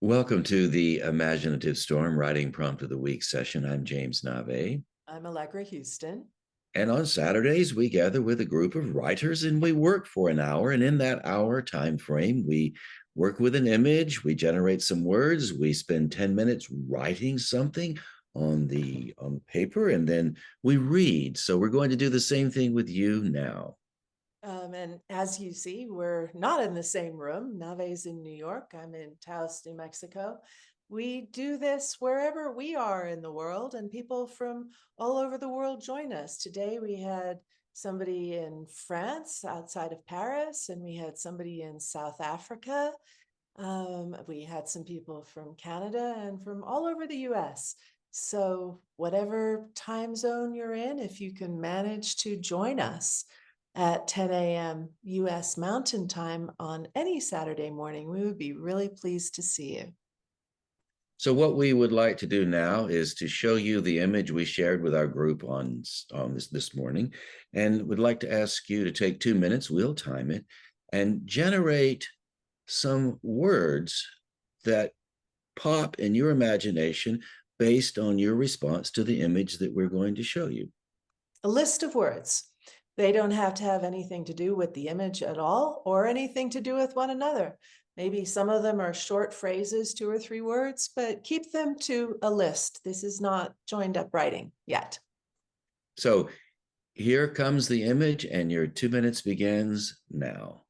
Welcome to the Imaginative Storm Writing Prompt of the Week session. I'm James Nave. I'm Allegra Houston. And on Saturdays, we gather with a group of writers and we work for an hour. And in that hour time frame, we work with an image, we generate some words, we spend 10 minutes writing something on the paper, and then we read. So we're going to do the same thing with you now. And as you see, we're not in the same room. Nave's in New York. I'm in Taos, New Mexico. We do this wherever we are in the world, and people from all over the world join us. Today, we had somebody in France outside of Paris, and we had somebody in South Africa. We had some people from Canada and from all over the US. So, whatever time zone you're in, if you can manage to join us at 10 a.m. US Mountain Time on any Saturday morning, we would be really pleased to see you. So what we would like to do now is to show you the image we shared with our group on this morning, and would like to ask you to take 2 minutes, we'll time it, and generate some words that pop in your imagination based on your response to the image that we're going to show you. A list of words. They don't have to have anything to do with the image at all or anything to do with one another. Maybe some of them are short phrases, 2 or 3 words, but keep them to a list. This is not joined up writing yet. So here comes the image, and your 2 minutes begins now.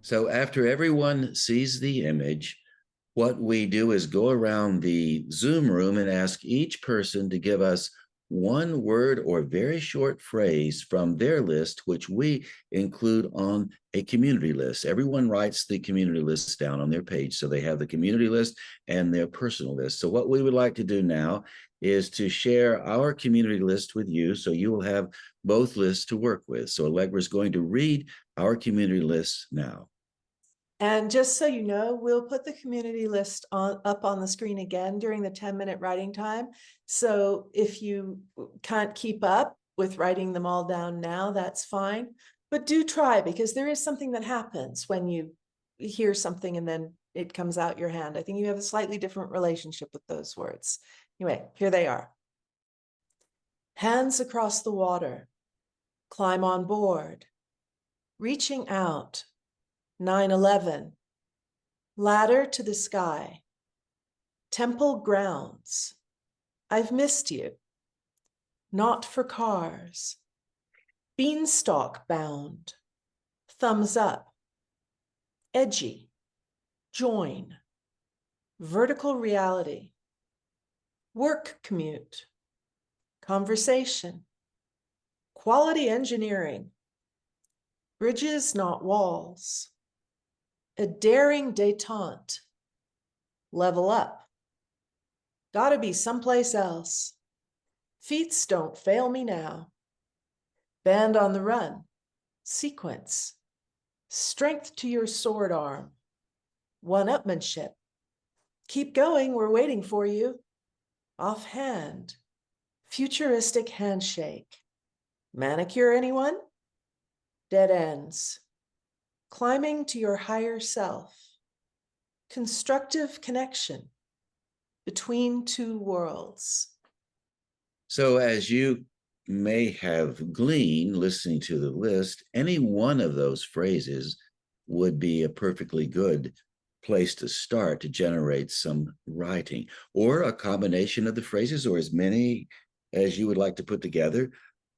So after everyone sees the image, what we do is go around the Zoom room and ask each person to give us one word or very short phrase from their list, which we include on a community list. Everyone writes the community lists down on their page, so they have the community list and their personal list. So what we would like to do now is to share our community list with you, so you will have both lists to work with. So Allegra is going to read our community list now. And just so you know, we'll put the community list up on the screen again during the 10-minute writing time. So if you can't keep up with writing them all down now, that's fine. But do try, because there is something that happens when you hear something and then it comes out your hand. I think you have a slightly different relationship with those words. Anyway, here they are. Hands across the water, climb on board, reaching out, 9/11, ladder to the sky, temple grounds, I've missed you, not for cars, beanstalk bound, thumbs up, edgy, join, vertical reality, work commute, conversation, quality engineering, bridges, not walls, a daring detente, level up, gotta be someplace else, feats don't fail me now, band on the run, sequence, strength to your sword arm, one-upmanship, keep going, we're waiting for you, offhand, futuristic handshake, manicure anyone? Dead ends, climbing to your higher self, constructive connection between two worlds. So, as you may have gleaned listening to the list, any one of those phrases would be a perfectly good place to start to generate some writing, or a combination of the phrases, or as many as you would like to put together.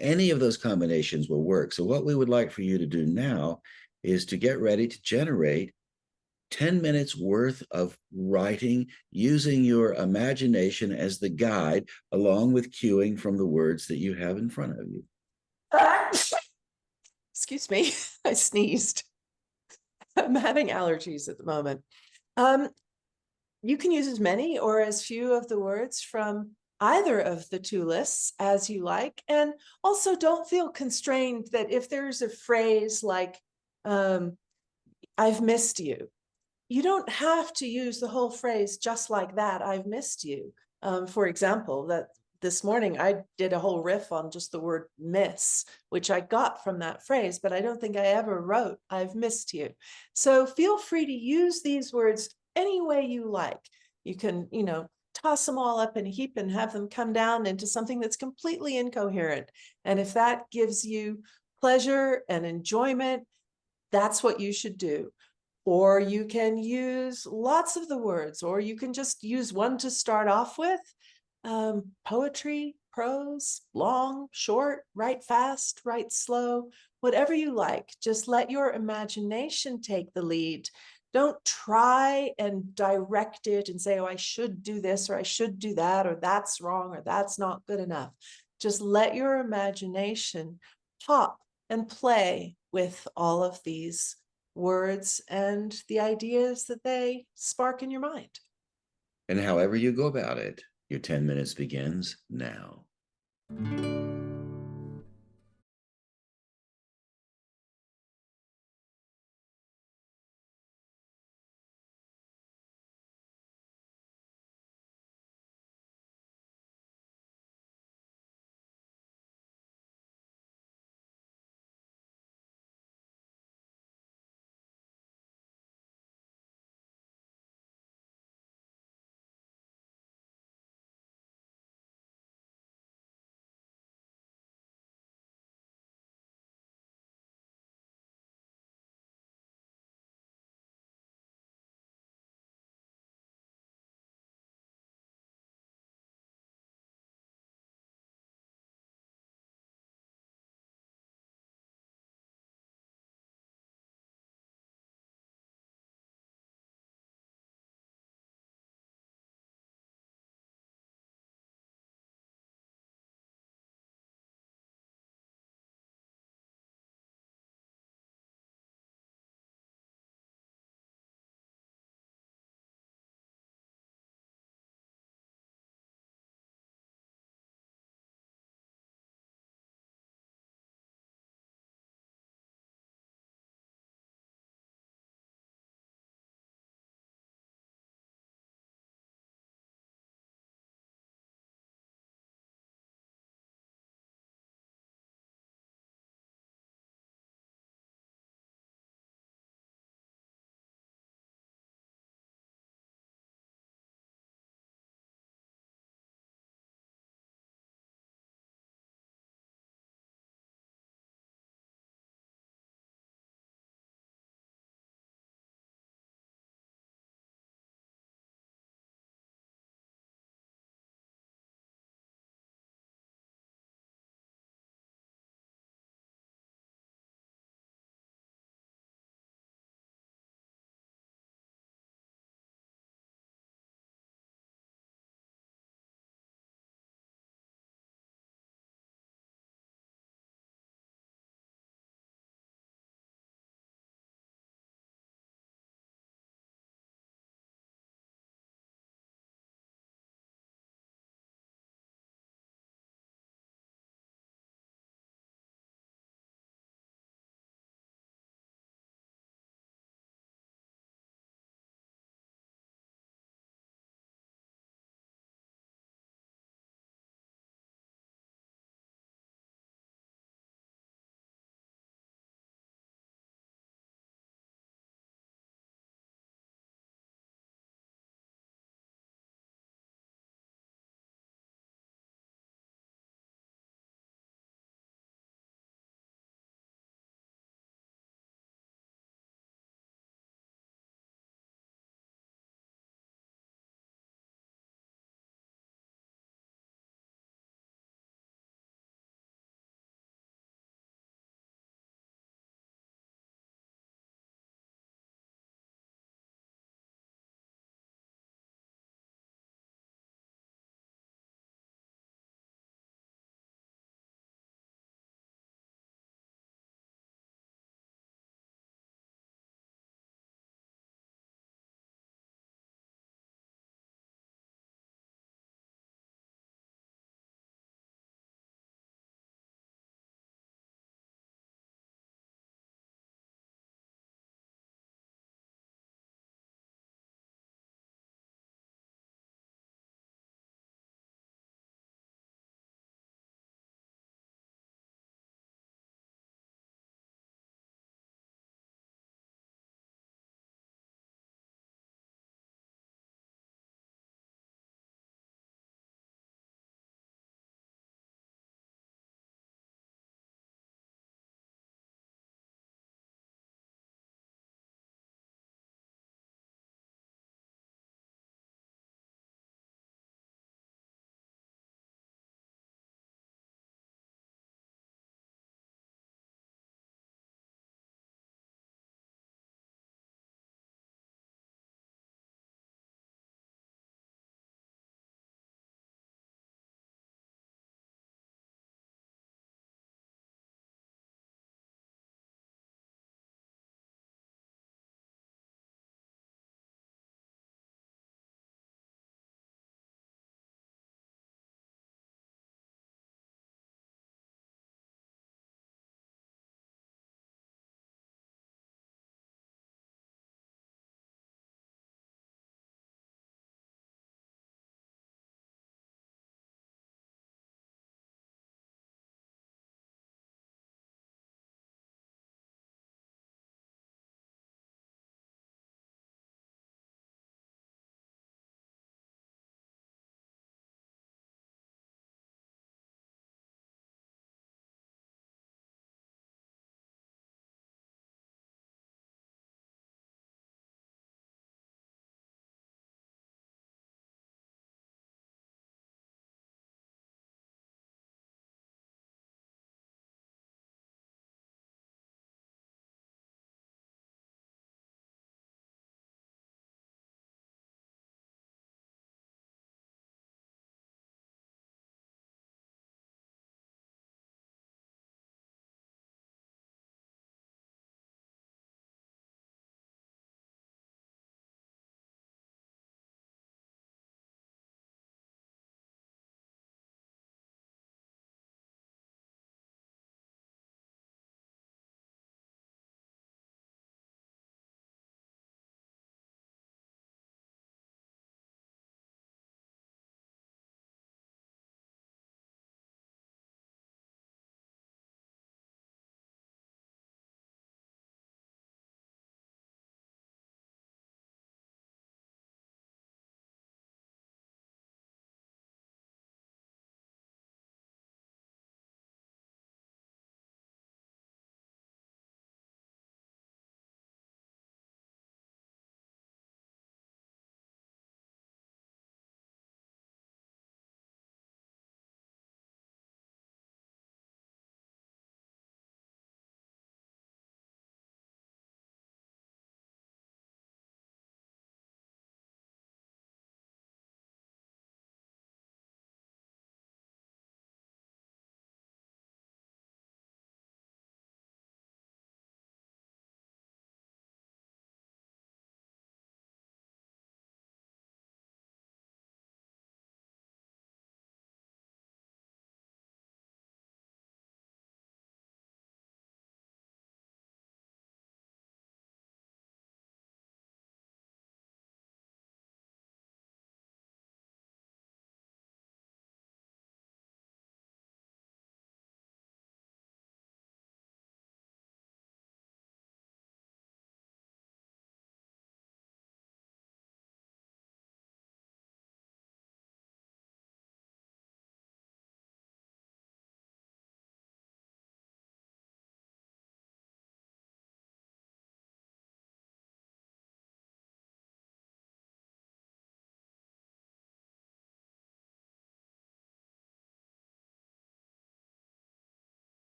Any of those combinations will work. So, what we would like for you to do now is to get ready to generate 10 minutes worth of writing using your imagination as the guide, along with cueing from the words that you have in front of you. Excuse me, I sneezed. I'm having allergies at the moment. You can use as many or as few of the words from either of the two lists as you like. And also don't feel constrained that if there's a phrase like, I've missed you, you don't have to use the whole phrase just like that, I've missed you. For example, that this morning I did a whole riff on just the word miss, which I got from that phrase, but I don't think I ever wrote, I've missed you. So feel free to use these words any way you like. You can, toss them all up in a heap and have them come down into something that's completely incoherent. And if that gives you pleasure and enjoyment, that's what you should do. Or you can use lots of the words, or you can just use one to start off with. Poetry, prose, long, short, write fast, write slow, whatever you like. Just let your imagination take the lead. Don't try and direct it and say, oh, I should do this, or I should do that, or that's wrong, or that's not good enough. Just let your imagination pop and play with all of these words and the ideas that they spark in your mind. And however you go about it, your 10 minutes begins now.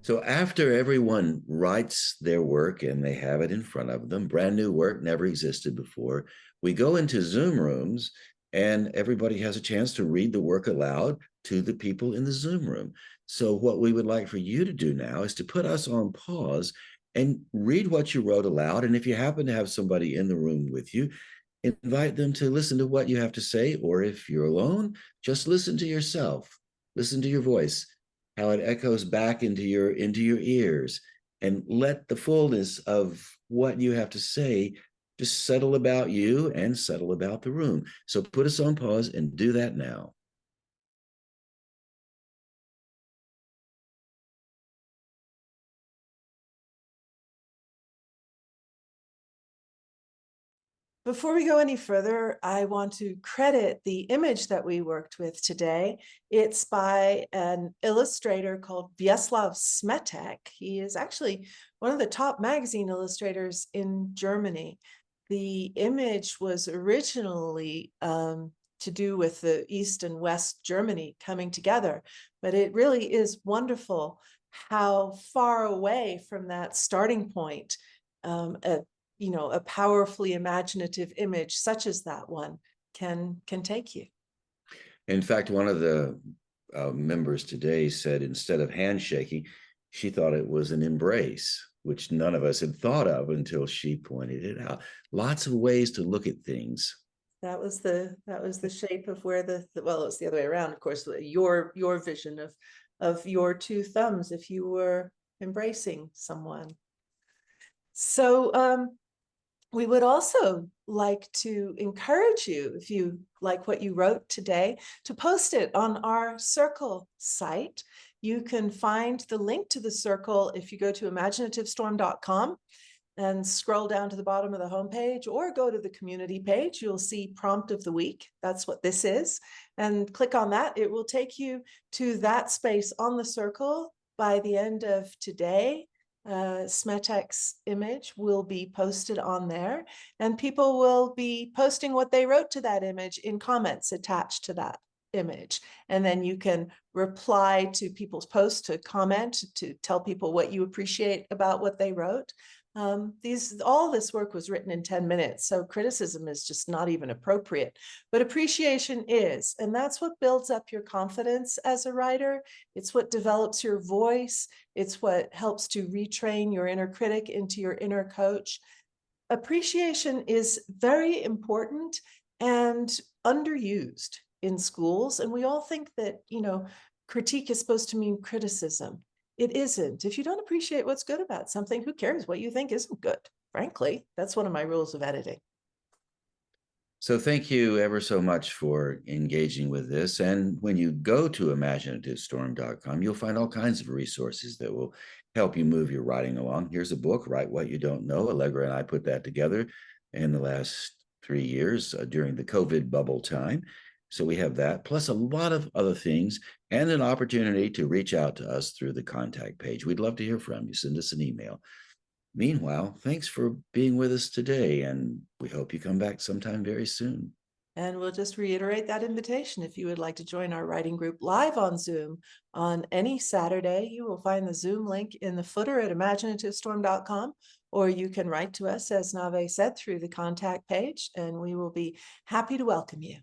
So after everyone writes their work and they have it in front of them, brand new work, never existed before, we go into Zoom rooms and everybody has a chance to read the work aloud to the people in the Zoom room. So what we would like for you to do now is to put us on pause and read what you wrote aloud. And if you happen to have somebody in the room with you, invite them to listen to what you have to say. Or if you're alone, just listen to yourself, listen to your voice, how it echoes back into your ears, and let the fullness of what you have to say just settle about you and settle about the room. So put us on pause and do that now. Before we go any further, I want to credit the image that we worked with today. It's by an illustrator called Wieslaw Smetek. He is actually one of the top magazine illustrators in Germany. The image was originally to do with the East and West Germany coming together, but it really is wonderful how far away from that starting point a a powerfully imaginative image such as that one can take you. In fact, one of the members today said instead of handshaking, she thought it was an embrace, which none of us had thought of until she pointed it out. Lots of ways to look at things. That was the shape of where well, it's the other way around, of course, your vision of your two thumbs if you were embracing someone. So we would also like to encourage you, if you like what you wrote today, to post it on our Circle site. You can find the link to the Circle if you go to imaginativestorm.com and scroll down to the bottom of the homepage, or go to the community page. You'll see Prompt of the Week. That's what this is. And click on that. It will take you to that space on the Circle. By the end of today, Smetek's image will be posted on there, and people will be posting what they wrote to that image in comments attached to that image. And then you can reply to people's posts, to comment, to tell people what you appreciate about what they wrote. All this work was written in 10 minutes, so criticism is just not even appropriate, but appreciation is, and that's what builds up your confidence as a writer. It's what develops your voice. It's what helps to retrain your inner critic into your inner coach. Appreciation is very important and underused in schools, and we all think that, critique is supposed to mean criticism. It isn't. If you don't appreciate what's good about something, who cares what you think isn't good? Frankly, that's one of my rules of editing. So thank you ever so much for engaging with this. And when you go to imaginativestorm.com, you'll find all kinds of resources that will help you move your writing along. Here's a book, Write What You Don't Know. Allegra and I put that together in the last 3 years during the COVID bubble time. So we have that, plus a lot of other things, and an opportunity to reach out to us through the contact page. We'd love to hear from you. Send us an email. Meanwhile, thanks for being with us today, and we hope you come back sometime very soon. And we'll just reiterate that invitation. If you would like to join our writing group live on Zoom on any Saturday, you will find the Zoom link in the footer at imaginativestorm.com, or you can write to us, as Nave said, through the contact page, and we will be happy to welcome you.